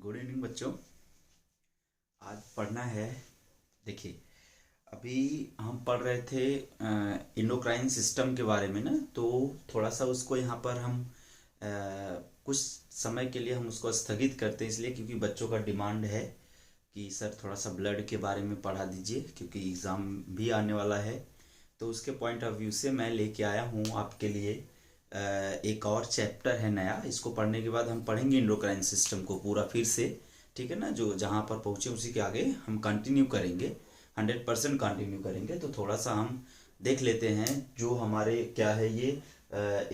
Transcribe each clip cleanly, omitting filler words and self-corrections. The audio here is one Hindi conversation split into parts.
गुड इवनिंग बच्चों। आज पढ़ना है। देखिए, अभी हम पढ़ रहे थे इंडोक्राइन सिस्टम के बारे में ना, तो थोड़ा सा उसको यहाँ पर हम कुछ समय के लिए हम उसको स्थगित करते हैं, इसलिए क्योंकि बच्चों का डिमांड है कि सर थोड़ा सा ब्लड के बारे में पढ़ा दीजिए, क्योंकि एग्ज़ाम भी आने वाला है। तो उसके पॉइंट ऑफ व्यू से मैं लेके आया हूँ आपके लिए एक और चैप्टर है नया। इसको पढ़ने के बाद हम पढ़ेंगे इंडोक्राइन सिस्टम को पूरा फिर से। ठीक है ना, जो जहाँ पर पहुँचे उसी के आगे हम कंटिन्यू करेंगे, 100% कंटिन्यू करेंगे। तो थोड़ा सा हम देख लेते हैं जो हमारे क्या है ये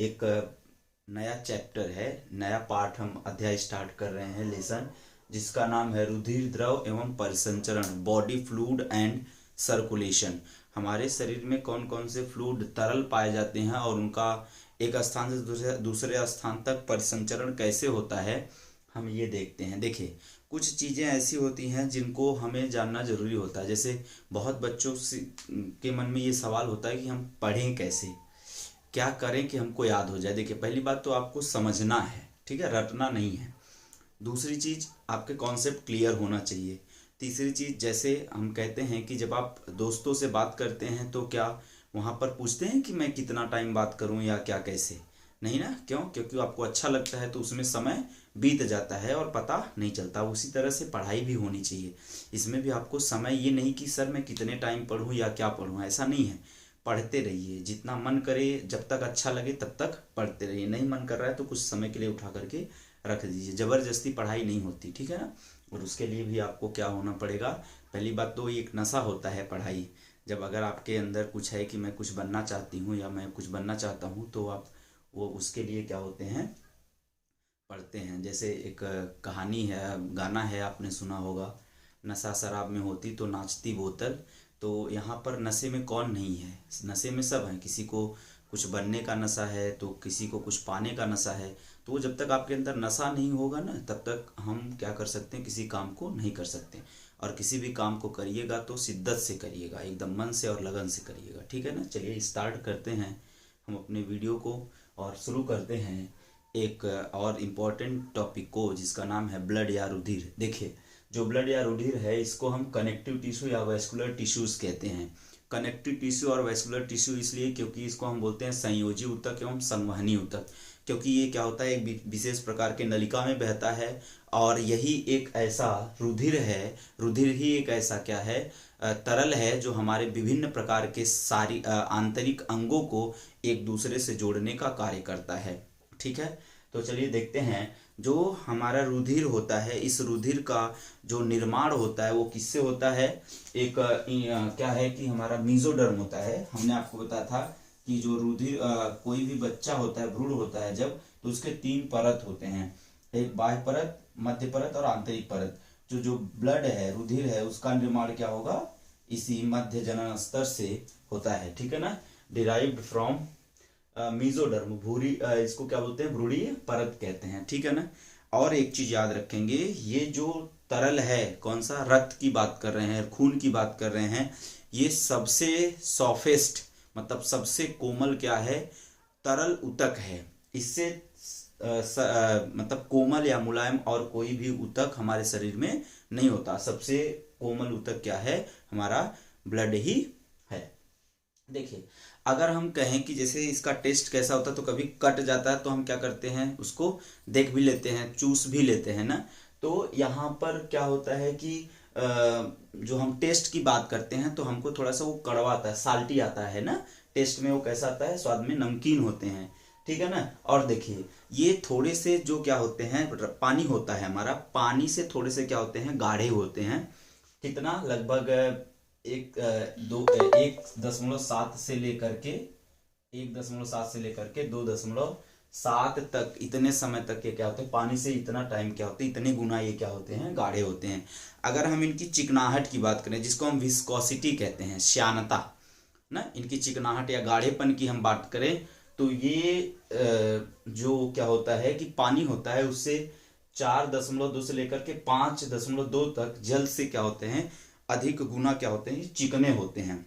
एक नया चैप्टर है, नया पार्ट हम अध्याय स्टार्ट कर रहे हैं, लेसन, जिसका नाम है रुधिर द्रव एवं परिसंचरण, बॉडी फ्लूइड एंड सर्कुलेशन। हमारे शरीर में कौन कौन से फ्लूइड तरल पाए जाते हैं और उनका एक स्थान से दूसरे स्थान तक परिसंचरण कैसे होता है, हम ये देखते हैं। देखिए, कुछ चीज़ें ऐसी होती हैं जिनको हमें जानना जरूरी होता है। जैसे बहुत बच्चों के मन में ये सवाल होता है कि हम पढ़ें कैसे, क्या करें कि हमको याद हो जाए। देखिए, पहली बात तो आपको समझना है, ठीक है, रटना नहीं है। दूसरी चीज, आपके कॉन्सेप्ट क्लियर होना चाहिए। तीसरी चीज, जैसे हम कहते हैं कि जब आप दोस्तों से बात करते हैं तो क्या वहां पर पूछते हैं कि मैं कितना टाइम बात करूं या क्या, कैसे? नहीं ना, क्यों? क्योंकि आपको अच्छा लगता है तो उसमें समय बीत जाता है और पता नहीं चलता। उसी तरह से पढ़ाई भी होनी चाहिए। इसमें भी आपको समय, ये नहीं कि सर मैं कितने टाइम पढ़ूं या क्या पढ़ूं, ऐसा नहीं है। पढ़ते रहिए, जितना मन करे, जब तक अच्छा लगे तब तक पढ़ते रहिए। नहीं मन कर रहा है तो कुछ समय के लिए उठा करके रख दीजिए। जबरदस्ती पढ़ाई नहीं होती, ठीक है ना। और उसके लिए भी आपको क्या होना पड़ेगा? पहली बात तो एक नशा होता है पढ़ाई। जब अगर आपके अंदर कुछ है कि मैं कुछ बनना चाहती हूँ या मैं कुछ बनना चाहता हूँ, तो आप वो उसके लिए क्या होते हैं, पढ़ते हैं। जैसे एक कहानी है, गाना है, आपने सुना होगा, नशा शराब में होती तो नाचती बोतल। तो यहाँ पर नशे में कौन नहीं है? नशे में सब हैं। किसी को कुछ बनने का नशा है तो किसी को कुछ पाने का नशा है। तो वो जब तक आपके अंदर नशा नहीं होगा ना, तब तक हम क्या कर सकते हैं, किसी काम को नहीं कर सकते। और किसी भी काम को करिएगा तो शिद्दत से करिएगा, एकदम मन से और लगन से करिएगा, ठीक है ना। चलिए स्टार्ट करते हैं हम अपने वीडियो को और शुरू करते हैं एक और इम्पोर्टेंट टॉपिक को, जिसका नाम है ब्लड या रुधिर। देखिए, जो ब्लड या रुधिर है इसको हम कनेक्टिव टिश्यू या वैस्कुलर टिश्यूज कहते हैं। कनेक्टिव टिश्यू और वैस्कुलर टिश्यू इसलिए क्योंकि इसको हम बोलते हैं संयोजी ऊतक एवं संवहनी ऊतक। क्योंकि ये क्या होता है, एक विशेष प्रकार के नलिका में बहता है और यही एक ऐसा रुधिर है, रुधिर ही एक ऐसा क्या है, तरल है, जो हमारे विभिन्न प्रकार के सारी आंतरिक अंगों को एक दूसरे से जोड़ने का कार्य करता है, ठीक है। तो चलिए देखते हैं, जो हमारा रुधिर होता है, इस रुधिर का जो निर्माण होता है वो किससे होता है। एक क्या है कि हमारा मीजोडर्म होता है। हमने आपको बताया था कि जो रुधिर कोई भी बच्चा होता है, भ्रूण होता है जब, तो उसके 3 परत होते हैं, एक बाह्य परत, मध्य परत और आंतरिक परत। जो ब्लड है, रुधिर है, उसका निर्माण क्या होगा, इसी मध्य जनन स्तर से होता है, ठीक है ना। डिराइव्ड फ्रॉम मीजोडर्म, भूरी, इसको क्या बोलते हैं, भ्रूणीय परत कहते हैं, ठीक है ना। और एक चीज याद रखेंगे, ये जो तरल है, कौन सा, रक्त की बात कर रहे हैं, खून की बात कर रहे हैं, ये सबसे सॉफ्टेस्ट, मतलब सबसे कोमल क्या है, तरल ऊतक है। इससे मतलब कोमल या मुलायम और कोई भी ऊतक हमारे शरीर में नहीं होता। सबसे कोमल ऊतक क्या है, हमारा ब्लड ही है। देखिए, अगर हम कहें कि जैसे इसका टेस्ट कैसा होता है, तो कभी कट जाता है तो हम क्या करते हैं, उसको देख भी लेते हैं, चूस भी लेते हैं ना। तो यहाँ पर क्या होता है कि जो हम टेस्ट की बात करते हैं तो हमको थोड़ा सा वो कड़वा आता है, साल्टी आता है ना। टेस्ट में वो कैसा आता है, स्वाद में नमकीन होते हैं, ठीक है ना। और देखिए, ये थोड़े से जो क्या होते हैं, पानी होता है हमारा, पानी से थोड़े से क्या होते हैं, गाढ़े होते हैं। कितना, लगभग एक दो 1.7 से लेकर के 1.7 से लेकर के 2.7 तक, इतने समय तक ये क्या होते हैं, पानी से इतना टाइम क्या होते हैं, इतने गुना ये क्या होते हैं, गाढ़े होते हैं। अगर हम इनकी चिकनाहट की बात करें, जिसको हम विस्कोसिटी कहते हैं, श्यानता ना, इनकी चिकनाहट या गाढ़ेपन की हम बात करें, तो ये जो क्या होता है कि पानी होता है उससे 4.2 से लेकर के 5.2 तक जल से क्या होते हैं, अधिक गुना क्या होते हैं, चिकने होते हैं,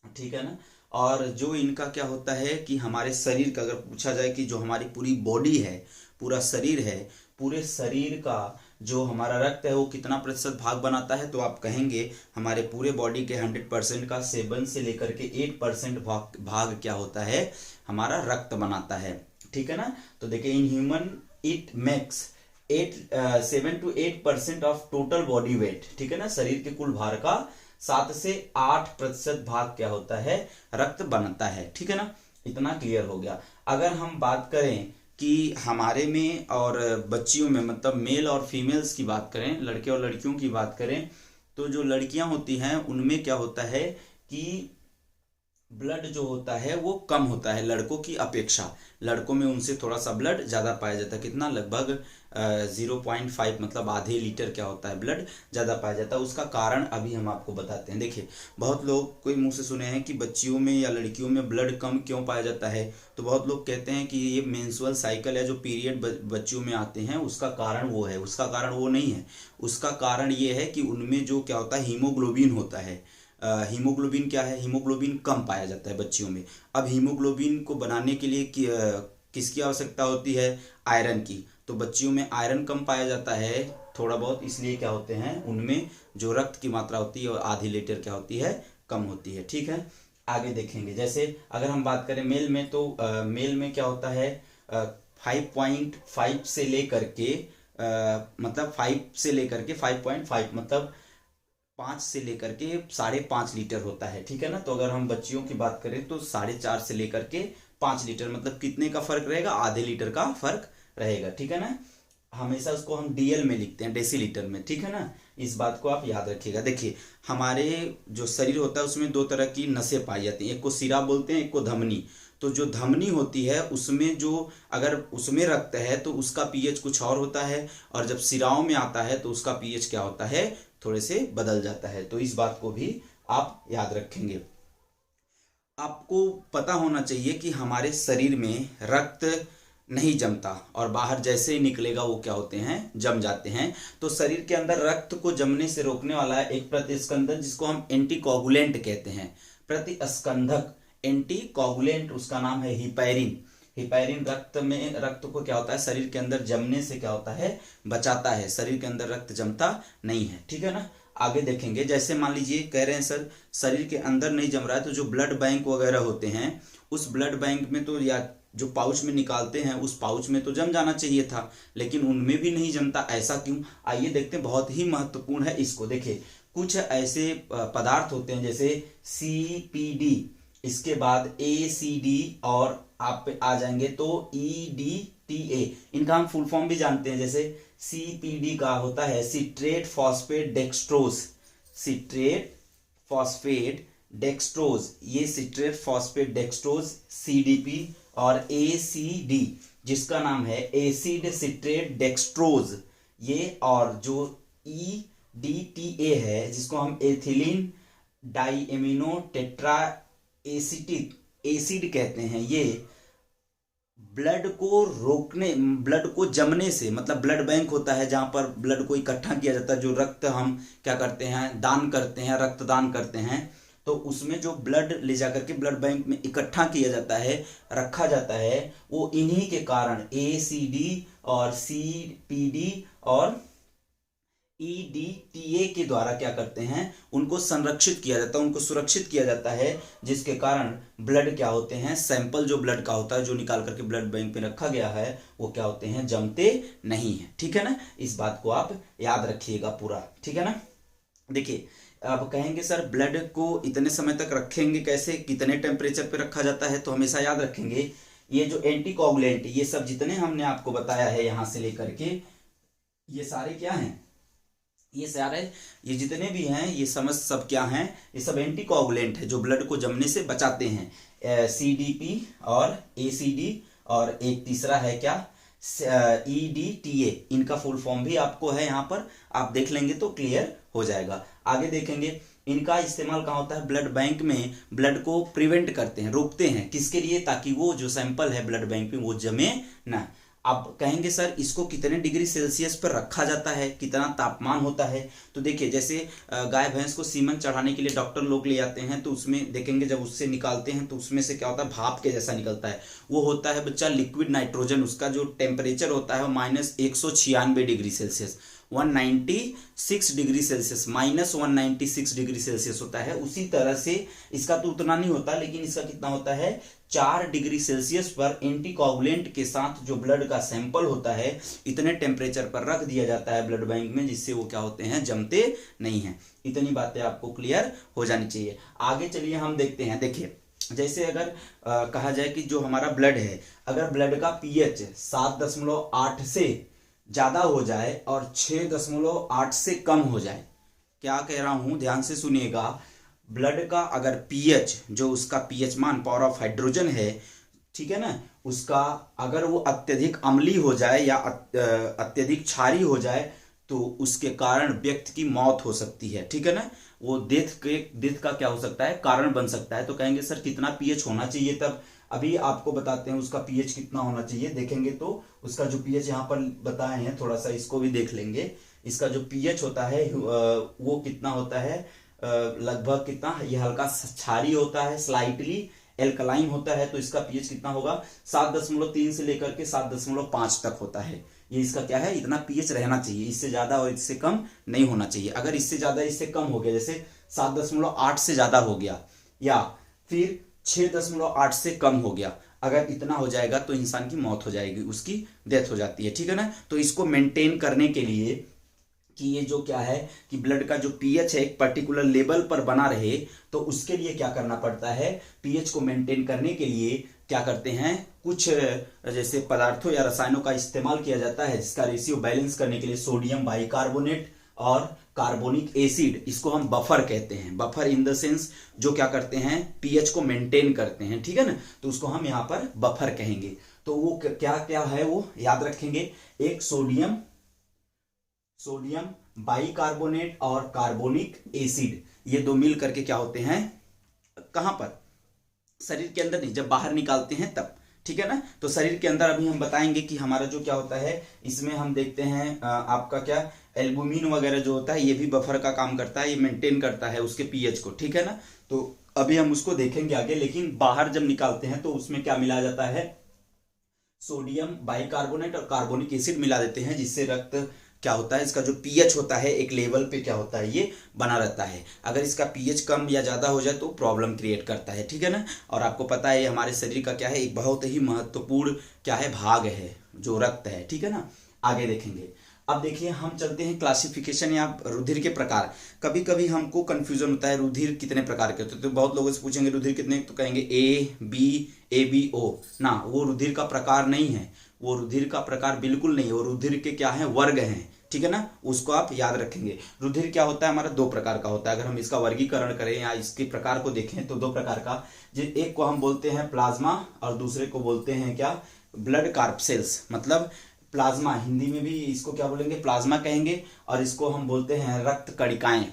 ठीक है ना। और जो इनका क्या होता है कि हमारे शरीर का अगर पूछा जाए कि जो हमारी पूरी बॉडी है, पूरा शरीर है, पूरे शरीर का जो हमारा रक्त है वो कितना प्रतिशत भाग बनाता है, तो आप कहेंगे हमारे पूरे बॉडी के 100% का 7 से लेकर के 8% भाग क्या होता है, हमारा रक्त बनाता है। ठीक है ना। तो देखिए in human it makes 7 to 8% of total body weight. ठीक है ना। शरीर के कुल भार का 7 से 8% भाग क्या होता है, रक्त बनता है। ठीक है ना। इतना क्लियर हो गया। अगर हम बात करें कि हमारे में और बच्चियों में, मतलब मेल और फीमेल्स की बात करें, लड़के और लड़कियों की बात करें, तो जो लड़कियां होती हैं उनमें क्या होता है कि ब्लड जो होता है वो कम होता है लड़कों की अपेक्षा। लड़कों में उनसे थोड़ा सा ब्लड ज़्यादा पाया जाता है। कितना, लगभग 0.5 मतलब आधे लीटर क्या होता है, ब्लड ज़्यादा पाया जाता है। उसका कारण अभी हम आपको बताते हैं। देखिए बहुत लोग कोई मुंह से सुने हैं कि बच्चियों में या लड़कियों में ब्लड कम क्यों पाया जाता है, तो बहुत लोग कहते हैं कि ये मेंस्ट्रुअल साइकिल है, जो पीरियड बच्चियों में आते हैं उसका कारण वो है। उसका कारण वो नहीं है। उसका कारण ये है कि उनमें जो क्या होता है, हीमोग्लोबिन होता है। हीमोग्लोबिन क्या है, हीमोग्लोबिन कम पाया जाता है बच्चियों में। अब हीमोग्लोबिन को बनाने के लिए किसकी आवश्यकता होती है, आयरन की। तो बच्चियों में आयरन कम पाया जाता है थोड़ा बहुत, इसलिए क्या होते हैं उनमें जो रक्त की मात्रा होती है वो आधी लीटर क्या होती है, कम होती है। ठीक है। आगे देखेंगे, जैसे अगर हम बात करें मेल में, तो मेल में क्या होता है 5.5 से लेकर के मतलब 5 से लेकर के 5.5 मतलब 5 से लेकर के 5.5 लीटर होता है। ठीक है ना। तो अगर हम बच्चियों की बात करें तो 4.5 से लेकर के 5 लीटर, मतलब कितने का फर्क रहेगा, आधे लीटर का फर्क रहेगा। ठीक है ना। हमेशा उसको हम डीएल में लिखते हैं, डेसीलीटर में। ठीक है ना। इस बात को आप याद रखिएगा। देखिए हमारे जो शरीर होता है उसमें 2 तरह की नसें पाई जाती हैं, एक को शिरा बोलते हैं, एक को धमनी। तो जो धमनी होती है उसमें जो, अगर उसमें रक्त है तो उसका पीएच कुछ और होता है, और जब शिराओं में आता है तो उसका पीएच क्या होता है, थोड़े से बदल जाता है। तो इस बात को भी आप याद रखेंगे। आपको पता होना चाहिए कि हमारे शरीर में रक्त नहीं जमता, और बाहर जैसे ही निकलेगा वो क्या होते हैं, जम जाते हैं। तो शरीर के अंदर रक्त को जमने से रोकने वाला एक प्रतिस्कंदन, जिसको हम एंटीकोगुलेंट कहते हैं, प्रतिस्कंधक, एंटीकोगुलेंट, उसका नाम है हिपैरिन। हिपैरिन रक्त को क्या होता है, शरीर के अंदर जमने से क्या होता है, बचाता है। शरीर के अंदर रक्त जमता नहीं है। ठीक है ना। आगे देखेंगे, जैसे मान लीजिए कह रहे हैं सर शरीर के अंदर नहीं जम रहा है, तो जो ब्लड बैंक वगैरह होते हैं उस ब्लड बैंक में तो, या जो पाउच में निकालते हैं उस पाउच में तो जम जाना चाहिए था, लेकिन उनमें भी नहीं जमता। ऐसा क्यों, आइए देखते हैं। बहुत ही महत्वपूर्ण है इसको। देखिए कुछ ऐसे पदार्थ होते हैं जैसे CPD, इसके बाद ACD, और आप पे आ जाएंगे तो EDTA। इनका हम फुल फॉर्म भी जानते हैं। जैसे CPD का होता है citrate phosphate dextrose, citrate phosphate dextrose, ये सिट्रेट फॉस्फेट डेक्सट्रोज CDP। और ACD जिसका नाम है एसिड सिट्रेट डेक्सट्रोज, ये, और जो EDTA है जिसको हम एथिलीन डाइएमिनो टेट्रा एसिटिक एसिड कहते हैं, ये ब्लड को रोकने, ब्लड को जमने से, मतलब ब्लड बैंक होता है जहां पर ब्लड को इकट्ठा किया जाता है, जो रक्त हम क्या करते हैं, दान करते हैं, रक्तदान करते हैं, तो उसमें जो ब्लड ले जाकर के ब्लड बैंक में इकट्ठा किया जाता है, रखा जाता है, वो इन्हीं के कारण ACD और CPD और EDTA के द्वारा क्या करते हैं, उनको संरक्षित किया जाता है, उनको सुरक्षित किया जाता है, जिसके कारण ब्लड क्या होते हैं, सैंपल जो ब्लड का होता है, जो निकाल करके ब्लड बैंक पे रखा गया है, वो क्या होते हैं, जमते नहीं है। ठीक है ना। इस बात को आप याद रखिएगा पूरा। ठीक है ना। देखिए अब कहेंगे सर ब्लड को इतने समय तक रखेंगे कैसे, कितने टेम्परेचर पे रखा जाता है, तो हमेशा याद रखेंगे ये जो एंटीकोगुलेंट, ये सब जितने हमने आपको बताया है यहां से लेकर के, ये सारे क्या हैं, ये सारे, ये जितने भी हैं, ये सब क्या हैं, ये सब एंटीकोगुलेंट है जो ब्लड को जमने से बचाते हैं। CDP और ACD, और एक तीसरा है क्या, EDTA। इनका फुल फॉर्म भी आपको है यहाँ पर, आप देख लेंगे तो क्लियर हो जाएगा। आगे देखेंगे इनका इस्तेमाल कहाँ होता है, ब्लड बैंक में ब्लड को प्रिवेंट करते हैं, रोकते हैं, किसके लिए, ताकि वो जो सैंपल है ब्लड बैंक में वो जमे ना। अब कहेंगे सर इसको कितने डिग्री सेल्सियस पर रखा जाता है, कितना तापमान होता है। तो देखिए जैसे गाय भैंस को सीमन चढ़ाने के लिए डॉक्टर लोग ले आते हैं, तो उसमें देखेंगे जब उससे निकालते हैं तो उसमें से क्या होता है, भाप के जैसा निकलता है। वो होता है बच्चा लिक्विड नाइट्रोजन। उसका जो टेम्परेचर होता है वो -196 degree Celsius, 196 degree Celsius, -196 degree Celsius होता है। उसी तरह से इसका तो उतना नहीं होता, लेकिन इसका कितना होता है, 4 डिग्री सेल्सियस पर एंटीकोगुलेंट के साथ जो ब्लड का सैंपल होता है इतने टेम्परेचर पर रख दिया जाता है ब्लड बैंक में, जिससे वो क्या होते हैं, जमते नहीं हैं। इतनी बातें आपको क्लियर हो जानी चाहिए। आगे चलिए हम देखते हैं। देखिए जैसे अगर कहा जाए कि जो हमारा ब्लड है, अगर ब्लड का पीएच 7.8 से ज्यादा हो जाए और 6.8 से कम हो जाए, क्या कह रहा हूं ध्यान से सुनिएगा, ब्लड का अगर पीएच, जो उसका पीएच मान पावर ऑफ हाइड्रोजन है, ठीक है ना, उसका अगर वो अत्यधिक अम्लीय हो जाए या अत्यधिक क्षारीय हो जाए तो उसके कारण व्यक्ति की मौत हो सकती है, ठीक है ना। वो डेथ का क्या हो सकता है, कारण बन सकता है। तो कहेंगे सर कितना पीएच होना चाहिए, तब अभी आपको बताते हैं उसका पीएच कितना होना चाहिए। देखेंगे तो उसका जो पीएच यहाँ पर बताए हैं, थोड़ा सा इसको भी देख लेंगे। इसका जो पीएच होता है वो कितना होता है, लगभग कितना, ये हल्का क्षारीय होता है, स्लाइटली एल्कलाइन होता है। तो इसका पीएच कितना होगा, 7.3 से लेकर के 7.5 तक होता है। ये इसका क्या है, इतना पीएच रहना चाहिए, इससे ज्यादा और इससे कम नहीं होना चाहिए। अगर इससे ज्यादा इससे कम हो गया, जैसे 7.8 से ज्यादा हो गया या फिर 6.8 से कम हो गया, अगर इतना हो जाएगा तो इंसान की मौत हो जाएगी, उसकी डेथ हो जाती है, ठीक है ना। तो इसको मेंटेन करने के लिए कि ये जो क्या है कि ब्लड का जो पीएच है एक पर्टिकुलर लेवल पर बना रहे, तो उसके लिए क्या करना पड़ता है, पीएच को मेंटेन करने के लिए क्या करते हैं, कुछ जैसे पदार्थों या रसायनों का इस्तेमाल किया जाता है, जिसका रेशियो बैलेंस करने के लिए सोडियम बाइकार्बोनेट और कार्बोनिक एसिड, इसको हम बफर कहते हैं। बफर इन द सेंस जो क्या करते हैं, पीएच को मेंटेन करते हैं, ठीक है ना। तो उसको हम यहाँ पर बफर कहेंगे। तो वो क्या क्या है वो याद रखेंगे, एक सोडियम बाइकार्बोनेट और कार्बोनिक एसिड, ये दो मिल करके क्या होते हैं, कहां पर, शरीर के अंदर नहीं, जब बाहर निकालते हैं तब, ठीक है ना। तो शरीर के अंदर अभी हम बताएंगे कि हमारा जो क्या होता है, इसमें हम देखते हैं आपका क्या एल्बुमिन वगैरह जो होता है, ये भी बफर का काम करता है, ये मेंटेन करता है उसके पीएच को, ठीक है ना। तो अभी हम उसको देखेंगे आगे। लेकिन बाहर जब निकालते हैं तो उसमें क्या मिलाया जाता है, सोडियम बाइकार्बोनेट और कार्बोनिक एसिड मिला देते हैं, जिससे रक्त क्या होता है, इसका जो पीएच होता है एक लेवल पे क्या होता है, ये बना रहता है। अगर इसका पीएच कम या ज्यादा हो जाए तो प्रॉब्लम क्रिएट करता है, ठीक है ना। और आपको पता है हमारे शरीर का क्या है, एक बहुत ही महत्वपूर्ण क्या है, भाग है जो रक्त है, ठीक है ना। आगे देखेंगे। अब देखिए हम चलते हैं क्लासिफिकेशन या रुधिर के प्रकार। कभी कभी हमको कंफ्यूजन होता है रुधिर कितने प्रकार के होते हैं, तो बहुत लोगों से पूछेंगे रुधिर कितने, तो कहेंगे A B O ना, वो रुधिर का प्रकार नहीं है, वो रुधिर का प्रकार बिल्कुल नहीं है, वो रुधिर के क्या है, वर्ग हैं, ठीक है ना। उसको आप याद रखेंगे। रुधिर क्या होता है हमारा, 2 प्रकार का होता है। अगर हम इसका वर्गीकरण करें या इसके प्रकार को देखें तो 2 प्रकार का, एक को हम बोलते हैं प्लाज्मा और दूसरे को बोलते हैं क्या, ब्लड कार्पसेल्स। मतलब प्लाज्मा, हिंदी में भी इसको क्या बोलेंगे, प्लाज्मा कहेंगे, और इसको हम बोलते हैं रक्त कणिकाएं।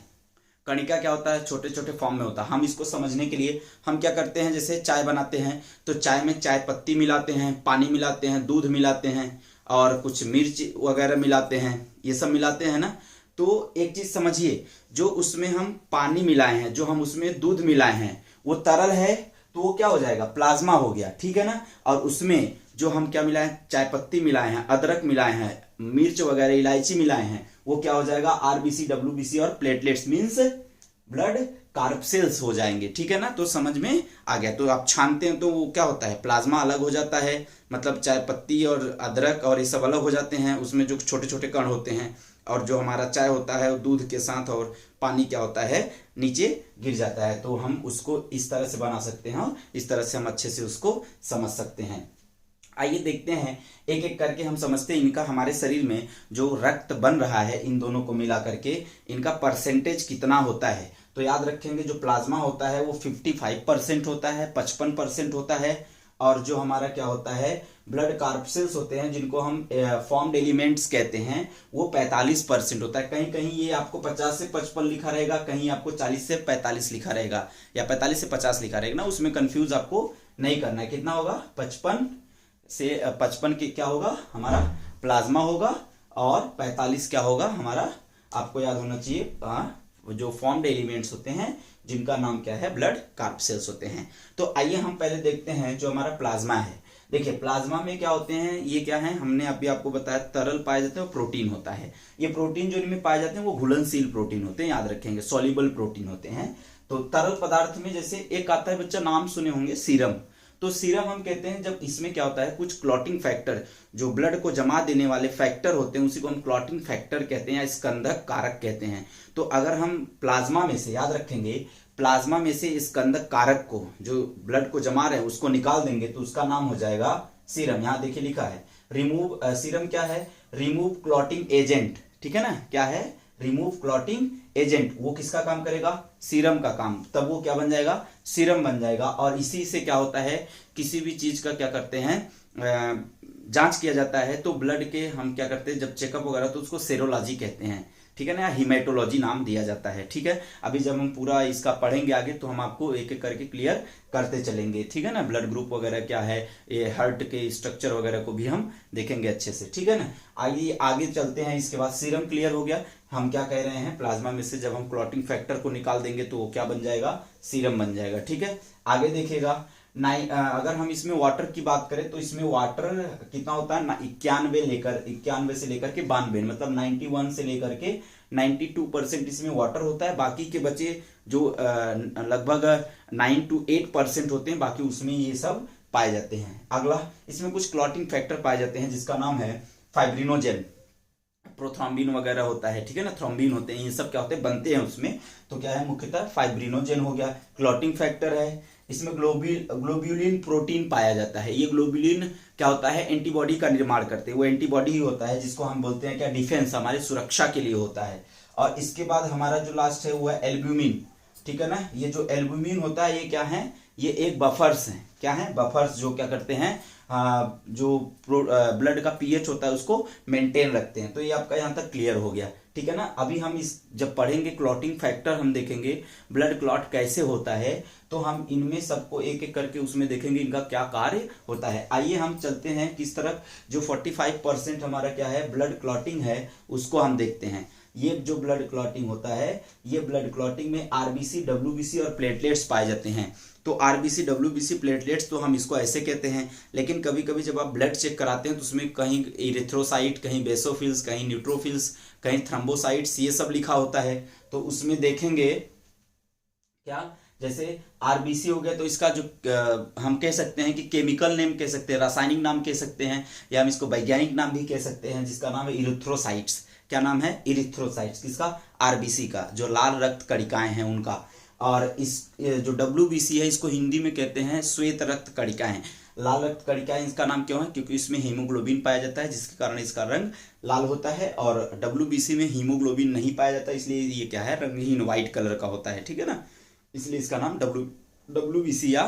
कणिका क्या होता है, छोटे छोटे फॉर्म में होता है। हम इसको समझने के लिए हम क्या करते हैं, जैसे चाय बनाते हैं तो चाय में चाय पत्ती मिलाते हैं, पानी मिलाते हैं, दूध मिलाते हैं और कुछ मिर्च वगैरह मिलाते हैं, ये सब मिलाते हैं ना। तो एक चीज समझिए, जो उसमें हम पानी मिलाए हैं, जो हम उसमें दूध मिलाए हैं, वो तरल है तो वो क्या हो जाएगा, प्लाज्मा हो गया, ठीक है ना। और उसमें जो हम क्या मिलाए, चाय पत्ती मिलाए हैं, अदरक मिलाए हैं, मिर्च वगैरह इलायची मिलाए हैं, वो क्या हो जाएगा, आरबीसी डब्ल्यूबीसी और प्लेटलेट्स मींस ब्लड कार्पसेल्स हो जाएंगे, ठीक है ना। तो समझ में आ गया। तो आप छानते हैं तो वो क्या होता है, प्लाज्मा अलग हो जाता है, मतलब चाय पत्ती और अदरक और ये सब अलग हो जाते हैं, उसमें जो छोटे छोटे कण होते हैं, और जो हमारा चाय होता है वो दूध के साथ और पानी क्या होता है, नीचे गिर जाता है। तो हम उसको इस तरह से बना सकते हैं और इस तरह से हम अच्छे से उसको समझ सकते हैं। आइए देखते हैं एक एक करके, हम समझते हैं इनका हमारे शरीर में जो रक्त बन रहा है, इन दोनों को मिला करके इनका परसेंटेज कितना होता है। तो याद रखेंगे जो प्लाज्मा होता है वो 55% होता है, 55% होता है। और जो हमारा क्या होता है, ब्लड कार्पसेल्स होते हैं, जिनको हम फॉर्म्ड एलिमेंट्स कहते हैं, वो 45% होता है। कहीं कहीं ये आपको 50 से 55 लिखा रहेगा, कहीं आपको 40 से 45 लिखा रहेगा, या 45 से 50 लिखा रहेगा ना, उसमें कंफ्यूज आपको नहीं करना है। कितना होगा, 55 से 55 के क्या होगा हमारा प्लाज्मा होगा, और 45 क्या होगा हमारा, आपको याद होना चाहिए, जो फॉर्म्ड एलिमेंट्स होते हैं जिनका नाम क्या है, ब्लड कार्पसेल्स होते हैं। तो आइए हम पहले देखते हैं जो हमारा प्लाज्मा है। देखिए प्लाज्मा में क्या होते हैं, ये क्या है, हमने अभी आपको बताया तरल पाए जाते हैं और प्रोटीन होता है। ये प्रोटीन जो इनमें पाए जाते हैं वो घुलनशील प्रोटीन होते हैं, याद रखेंगे, सॉल्युबल प्रोटीन होते हैं। तो तरल पदार्थ में जैसे एक आता है, बच्चा नाम सुने होंगे, सीरम। तो सीरम हम कहते हैं जब इसमें क्या होता है, कुछ क्लॉटिंग फैक्टर, जो ब्लड को जमा देने वाले फैक्टर होते हैं, उसी को हम क्लॉटिंग फैक्टर कहते हैं या स्कंदक कारक कहते हैं। तो अगर हम प्लाज्मा में से, याद रखेंगे, प्लाज्मा में से स्कंदक कारक को, जो ब्लड को जमा रहे हैं, उसको निकाल देंगे तो उसका नाम हो जाएगा सीरम। यहां देखिए लिखा है रिमूव, सीरम क्या है, रिमूव क्लॉटिंग एजेंट, ठीक है ना, क्या है, रिमूव क्लॉटिंग एजेंट। वो किसका काम करेगा, सीरम का काम, तब वो क्या बन जाएगा, सीरम बन जाएगा। और इसी से क्या होता है, किसी भी चीज का क्या करते हैं, जांच किया जाता है, तो ब्लड के हम क्या करते हैं जब चेकअप वगैरह, तो उसको सेरोलॉजी कहते हैं, ठीक है ना, हिमेटोलॉजी नाम दिया जाता है, ठीक है। अभी जब हम पूरा इसका पढ़ेंगे आगे तो हम आपको एक एक करके क्लियर करते चलेंगे, ठीक है ना। ब्लड ग्रुप वगैरह क्या है, ये हार्ट के स्ट्रक्चर वगैरह को भी हम देखेंगे अच्छे से, ठीक है ना। आइए आगे चलते हैं। इसके बाद सीरम क्लियर हो गया, हम क्या कह रहे हैं, प्लाज्मा में से जब हम क्लॉटिंग फैक्टर को निकाल देंगे तो वो क्या बन जाएगा, सीरम बन जाएगा, ठीक है। आगे देखिएगा, अगर हम इसमें वाटर की बात करें तो इसमें वाटर कितना होता है, 91 से लेकर के 92, मतलब 91 से लेकर के 92% इसमें वाटर होता है। बाकी के बचे जो लगभग 9 to 8% होते हैं, बाकी उसमें ये सब पाए जाते हैं। अगला, इसमें कुछ क्लॉटिंग फैक्टर पाए जाते हैं जिसका नाम है फाइब्रिनोजेन, प्रोथ्रोम्बिन वगैरह होता है, ठीक है ना, थ्रोम्बिन होते हैं, ये सब क्या होते हैं, बनते हैं उसमें। तो क्या है, मुख्यतः फाइब्रिनोजेन हो गया, क्लॉटिंग फैक्टर है। इसमें ग्लोब्यूलिन प्रोटीन पाया जाता है। ये ग्लोब्यूलिन क्या होता है, एंटीबॉडी का निर्माण करते हैं, वो एंटीबॉडी ही होता है जिसको हम बोलते हैं क्या, डिफेंस, हमारे सुरक्षा के लिए होता है। और इसके बाद हमारा जो लास्ट है वो है एल्ब्यूमिन, ठीक है ना। ये जो एल्ब्यूमिन होता है ये क्या है, ये एक बफर्स है, क्या है, बफर्स, जो क्या करते हैं, जो ब्लड का पीएच होता है उसको मेंटेन रखते हैं। तो ये आपका यहां तक क्लियर हो गया, ठीक है ना। अभी हम इस जब पढ़ेंगे क्लॉटिंग फैक्टर, हम देखेंगे ब्लड क्लॉट कैसे होता है, तो हम इनमें सबको एक एक करके उसमें देखेंगे इनका क्या कार्य होता है। आइए हम चलते हैं किस तरफ, जो 45% हमारा क्या है, ब्लड क्लॉटिंग है, उसको हम देखते हैं। ये जो ब्लड क्लॉटिंग होता है, ये ब्लड क्लॉटिंग में आरबीसी, डब्ल्यूबीसी और प्लेटलेट्स पाए जाते हैं। तो आरबीसी, डब्ल्यूबीसी, प्लेटलेट्स तो हम इसको ऐसे कहते हैं, लेकिन कभी कभी जब आप ब्लड चेक कराते हैं तो उसमें कहीं इरिथ्रोसाइट, कहीं बेसोफिल्स, कहीं न्यूट्रोफिल्स, कहीं थ्रम्बोसाइट्स, ये सब लिखा होता है। तो उसमें देखेंगे क्या, जैसे आरबीसी हो गया तो इसका जो हम कह सकते हैं कि केमिकल नेम कह सकते हैं, रासायनिक नाम कह सकते हैं, या हम इसको वैज्ञानिक नाम भी कह सकते हैं, जिसका नाम है इरिथ्रोसाइट्स। क्या नाम है, इरिथ्रोसाइट्स, किसका, आरबीसी का, जो लाल रक्त कणिकाएं हैं उनका। और इस जो डब्ल्यूबीसी है इसको हिंदी में कहते हैं श्वेत रक्त कणिकाएं। लाल रक्त कणिकाएं इसका नाम क्यों है, क्योंकि इसमें हीमोग्लोबिन पाया जाता है, जिसके कारण इसका रंग लाल होता है। और डब्ल्यूबीसी में हीमोग्लोबिन नहीं पाया जाता, इसलिए ये क्या है, रंगहीन व्हाइट कलर का होता है, ठीक है ना, इसलिए इसका नाम डब्ल्यूबीसी या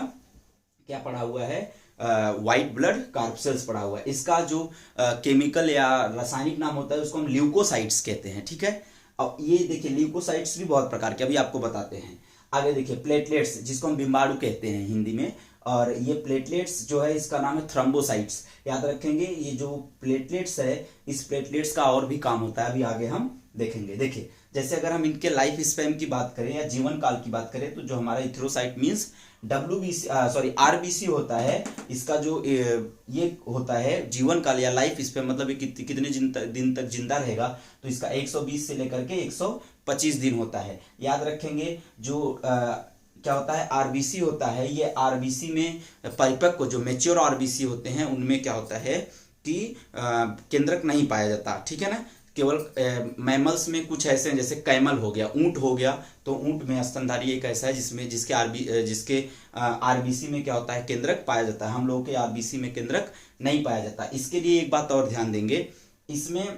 क्या पड़ा हुआ है, व्हाइट ब्लड कार्पसेल्स पड़ा हुआ है। इसका जो केमिकल या रासायनिक नाम होता है उसको हम ल्यूकोसाइट्स कहते हैं, ठीक है। अब ये देखिए, ल्यूकोसाइट्स भी बहुत प्रकार के, अभी आपको बताते हैं। आगे देखिए, प्लेटलेट्स, जिसको हम बिम्बाणु कहते हैं हिंदी में, और ये प्लेटलेट्स जो है इसका नाम है थ्रोम्बोसाइट्स। याद रखेंगे, ये जो प्लेटलेट्स है, इस प्लेटलेट्स का और भी काम होता है, अभी आगे हम देखेंगे। देखिए, जैसे अगर हम इनके लाइफ स्पैन की बात करें या जीवन काल की बात करें, तो जो हमारा इथ्रोसाइट मीन्स आरबीसी होता है, इसका जो ये होता है जीवन काल या लाइफ स्पैन, मतलब ये कितने दिन तक जिंदा रहेगा, तो इसका 120 से लेकर के 125 दिन होता है। याद रखेंगे, जो क्या होता है, आरबीसी होता है, ये आरबीसी में परिपक्व, जो मेच्योर आरबीसी होते हैं उनमें क्या होता है कि केंद्रक नहीं पाया जाता, ठीक है ना। केवल मैमल्स में कुछ ऐसे हैं, जैसे कैमल हो गया, ऊंट हो गया, तो ऊंट में स्तनधारी एक ऐसा है जिसके आरबीसी में क्या होता है, केंद्रक पाया जाता है। हम लोगों के आरबीसी में केंद्रक नहीं पाया जाता। इसके लिए एक बात और ध्यान देंगे, इसमें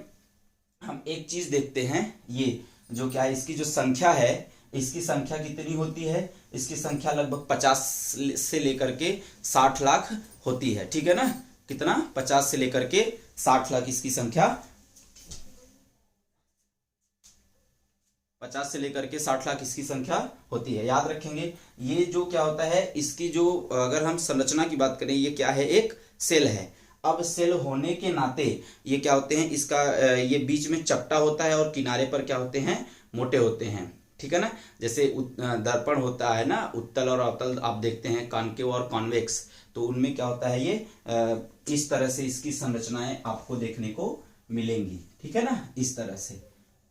हम एक चीज देखते हैं, ये जो क्या है, इसकी जो संख्या है, इसकी संख्या कितनी होती है, इसकी संख्या लगभग 50 से लेकर के 60 लाख होती है, ठीक है ना। कितना, 50 से लेकर के 60 लाख इसकी संख्या, 50 से लेकर के 60 लाख इसकी संख्या होती है। याद रखेंगे, ये जो क्या होता है, इसकी जो अगर हम संरचना की बात करें, ये क्या है, एक सेल है। अब सेल होने के नाते ये क्या होते हैं, इसका ये बीच में चपटा होता है और किनारे पर क्या होते हैं, मोटे होते हैं, ठीक है ना। जैसे दर्पण होता है ना, उत्तल और अवतल आप देखते हैं, कॉनकेव और कॉन्वेक्स, तो उनमें क्या होता है, ये इस तरह से इसकी संरचनाएं आपको देखने को मिलेंगी, ठीक है ना, इस तरह से।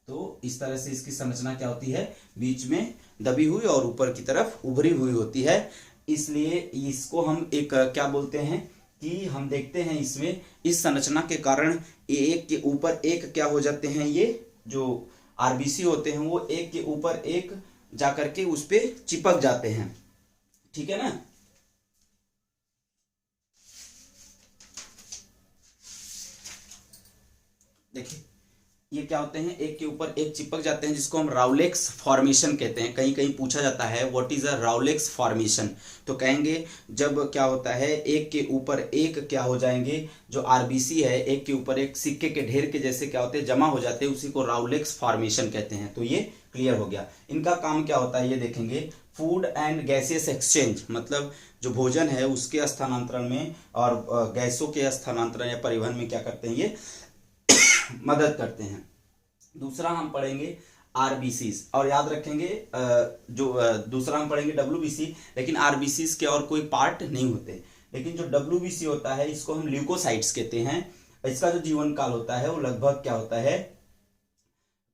तो इस तरह से इसकी संरचना क्या होती है, बीच में दबी हुई और ऊपर की तरफ उभरी हुई होती है। इसलिए इसको हम एक क्या बोलते हैं कि हम देखते हैं इसमें इस संरचना के कारण एक के ऊपर एक क्या हो जाते हैं, ये जो आरबीसी होते हैं वो एक के ऊपर एक जाकर के उस पे चिपक जाते हैं, ठीक है ना। देखिए ये क्या होते हैं, एक के ऊपर एक चिपक जाते हैं, जिसको हम राउलेक्स फॉर्मेशन कहते हैं। कहीं कहीं पूछा जाता है व्हाट इज अ राउलेक्स फॉर्मेशन, तो कहेंगे जब क्या होता है, एक के ऊपर एक क्या हो जाएंगे, जो आरबीसी है एक के ऊपर एक सिक्के के ढेर के जैसे क्या होते हैं, जमा हो जाते हैं, उसी को राउलेक्स फॉर्मेशन कहते हैं। तो ये क्लियर हो गया। इनका काम क्या होता है ये देखेंगे, फूड एंड गैसियस एक्सचेंज, मतलब जो भोजन है उसके स्थानांतरण में और गैसों के स्थानांतरण या परिवहन में क्या करते हैं, ये मदद करते हैं। दूसरा हम पढ़ेंगे आरबीसीज, और याद रखेंगे दूसरा हम पढ़ेंगे डब्ल्यूबीसी, लेकिन आरबीसीज के और कोई पार्ट नहीं होते। लेकिन जो डब्ल्यूबीसी होता है इसको हम ल्यूकोसाइट्स कहते हैं। इसका जो जीवन काल होता है वो लगभग क्या होता है,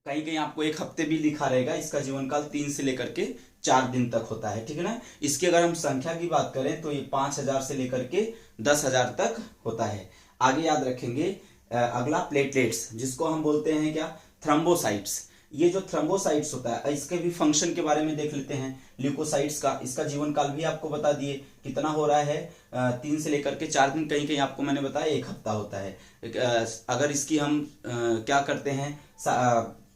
कहीं कहीं आपको एक हफ्ते भी लिखा रहेगा, इसका जीवन काल 3 से लेकर के 4 दिन तक होता है, ठीक है ना। इसकी अगर हम संख्या की बात करें तो ये 5000 से लेकर के 10,000 तक होता है। आगे याद रखेंगे अगला प्लेटलेट्स, जिसको हम बोलते हैं क्या, थ्रोम्बोसाइट्स। ये जो थ्रोम्बोसाइट्स होता है इसके भी फंक्शन के बारे में देख लेते हैं। ल्यूकोसाइट्स का इसका जीवन काल भी आपको बता दिए कितना हो रहा है, 3 से लेकर के 4 दिन, कहीं कहीं आपको मैंने बताया 1 हफ्ता होता है। अगर इसकी हम क्या करते हैं,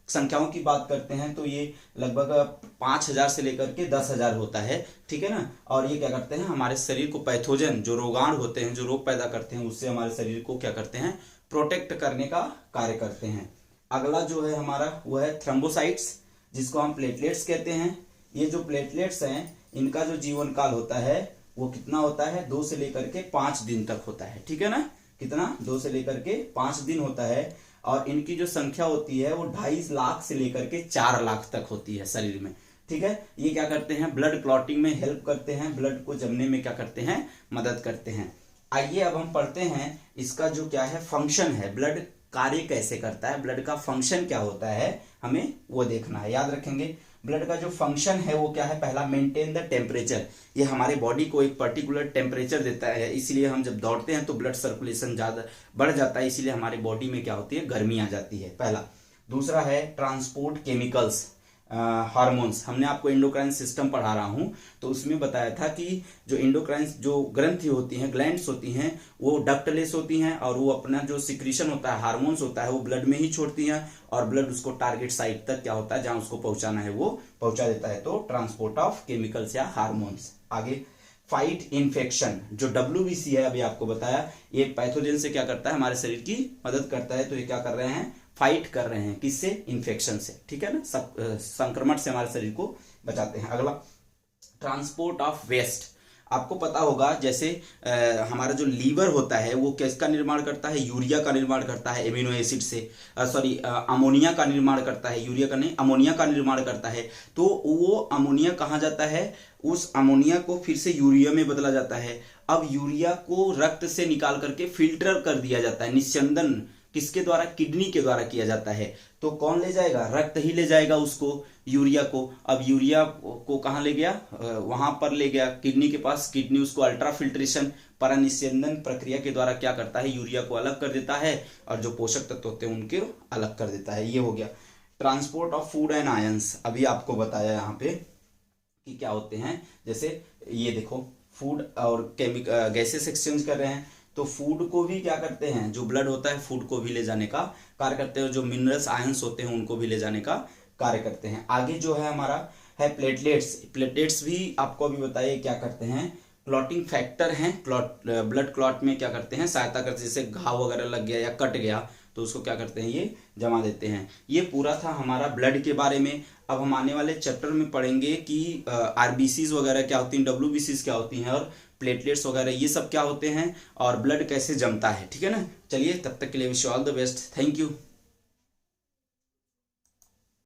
संख्याओं की बात करते हैं तो ये लगभग 5000 से लेकर के 10,000 होता है, ठीक है ना। और ये क्या करते हैं, हमारे शरीर को पैथोजन जो रोगाणु होते हैं, जो रोग पैदा करते हैं, उससे हमारे शरीर को क्या करते हैं, प्रोटेक्ट करने का कार्य करते हैं। अगला जो है हमारा वो है थ्रोम्बोसाइट्स, जिसको हम प्लेटलेट्स कहते हैं। ये जो प्लेटलेट्स हैं इनका जो जीवन काल होता है वो कितना होता है, 2 से लेकर के 5 दिन तक होता है, ठीक है ना। कितना, 2 से लेकर के 5 दिन होता है। और इनकी जो संख्या होती है वो 2.5 लाख से लेकर के 4 लाख तक होती है शरीर में, ठीक है। ये क्या करते हैं, ब्लड क्लॉटिंग में हेल्प करते हैं, ब्लड को जमने में क्या करते हैं, मदद करते हैं। आइए अब हम पढ़ते हैं इसका जो क्या है फंक्शन है, ब्लड कार्य कैसे करता है, ब्लड का फंक्शन क्या होता है, हमें वो देखना है। याद रखेंगे ब्लड का जो फंक्शन है वो क्या है, पहला मेंटेन द टेम्परेचर। ये हमारे बॉडी को एक पर्टिकुलर टेम्परेचर देता है, इसलिए हम जब दौड़ते हैं तो ब्लड सर्कुलेशन ज्यादा बढ़ जाता है, इसीलिए हमारे बॉडी में क्या होती है, गर्मी आ जाती है, पहला। दूसरा है ट्रांसपोर्ट केमिकल्स, हार्मोन्स। हमने आपको एंडोक्राइन सिस्टम पढ़ा रहा हूं तो उसमें बताया था कि जो एंडोक्राइन जो ग्रंथि होती हैं, ग्लैंड्स होती हैं, वो डक्टलेस होती हैं और वो अपना जो सिक्रीशन होता है, हार्मोन्स होता है, वो ब्लड में ही छोड़ती हैं और ब्लड उसको टारगेट साइट तक क्या होता है, जहां उसको पहुंचाना है वो पहुंचा देता है। तो ट्रांसपोर्ट ऑफ केमिकल्स या हार्मोन्स। आगे फाइट इन्फेक्शन, जो डब्ल्यूबीसी है अभी आपको बताया, ये पैथोजन से क्या करता है, हमारे शरीर की मदद करता है। तो ये क्या कर रहे हैं, फाइट कर रहे हैं, किससे, इन्फेक्शन से, ठीक है ना, संक्रमण से हमारे शरीर को बचाते हैं। अगला ट्रांसपोर्ट ऑफ वेस्ट। आपको पता होगा जैसे हमारा जो लीवर होता है वो किसका निर्माण करता है, यूरिया का निर्माण करता है, एमिनो एसिड से, सॉरी अमोनिया का निर्माण करता है, यूरिया का नहीं, अमोनिया का निर्माण करता है। तो वो अमोनिया कहाँ जाता है, उस अमोनिया को फिर से यूरिया में बदला जाता है। अब यूरिया को रक्त से निकाल करके फिल्टर कर दिया जाता है, निस्यंदन किसके द्वारा, किडनी के द्वारा किया जाता है। तो कौन ले जाएगा, रक्त ही ले जाएगा उसको, यूरिया को। अब यूरिया को कहाँ ले गया, वहां पर ले गया किडनी के पास, किडनी उसको अल्ट्रा फिल्ट्रेशन परानिस्यंदन प्रक्रिया के द्वारा क्या करता है, यूरिया को अलग कर देता है और जो पोषक तत्व होते हैं उनके अलग कर देता है। ये हो गया transport of food and ions. अभी आपको बताया यहाँ पे कि क्या होते हैं, जैसे ये देखो फूड और गैसेस एक्सचेंज कर रहे हैं, तो फूड को भी क्या करते हैं, जो ब्लड होता है फूड को भी ले जाने का कार्य करते हैं, जो मिनरल्स आयंस होते हैं उनको भी ले जाने का कार्य करते हैं। आगे जो है हमारा है प्लेटलेट्स। प्लेटलेट्स भी आपको अभी बताइए क्या करते हैं, क्लॉटिंग फैक्टर हैं, ब्लड क्लॉट में क्या करते हैं, सहायता करते हैं। जैसे घाव वगैरह लग गया या कट गया तो उसको क्या करते हैं, ये जमा देते हैं। ये पूरा था हमारा ब्लड के बारे में। अब हम आने वाले चैप्टर में पढ़ेंगे कि आरबीसीज वगैरह क्या होती हैं, डब्ल्यूबीसीज क्या होती हैं और प्लेटलेट्स वगैरह ये सब क्या होते हैं और ब्लड कैसे जमता है। ठीक है ना, चलिए तब तक के लिए wish you all the best, thank you.